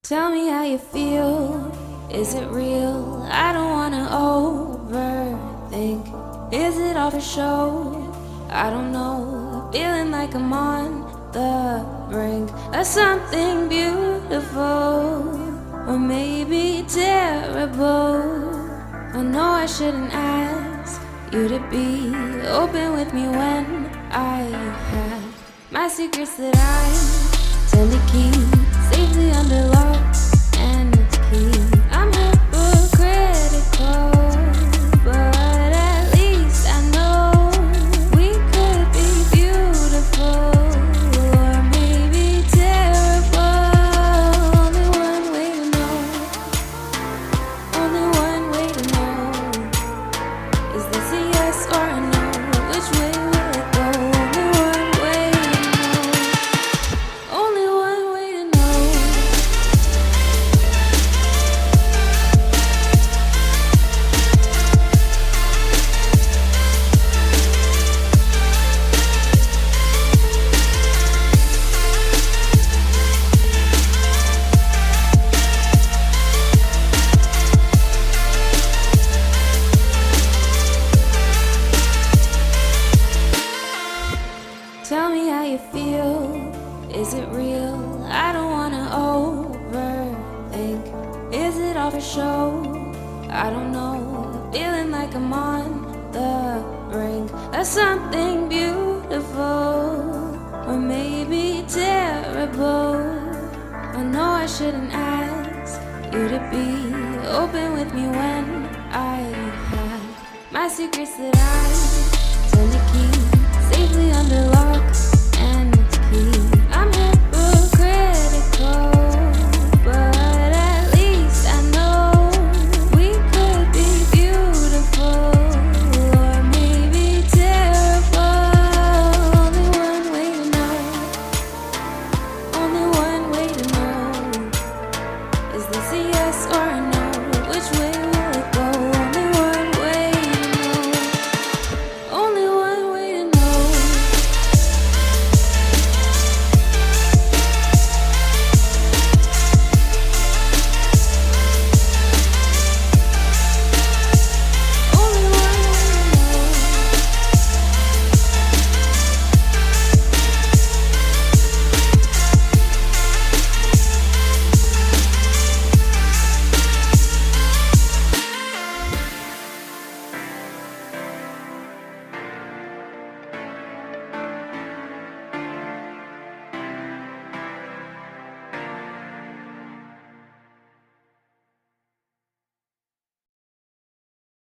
Tell me how you feel, is it real? I don't wanna overthink. Is it all for show? I don't know, feeling like I'm on the brink of something beautiful, or maybe terrible. I know I shouldn't ask you to be open with me when I have my secrets that I tend to keep safely under lock and key. I'm hypocritical, but at least I know we could be beautiful, or maybe terrible. Only one way to know, only one way to know. Is this a yes or a no? Which way will it go? Only one way to know, only one way to know. Tell me how you feel, is it real? I don't wanna overthink. Is it all for show? I don't know, feeling like I'm on the brink of something beautiful, or maybe terrible. I know I shouldn't ask you to be open with me when I have my secrets that I tend to keep safely under lock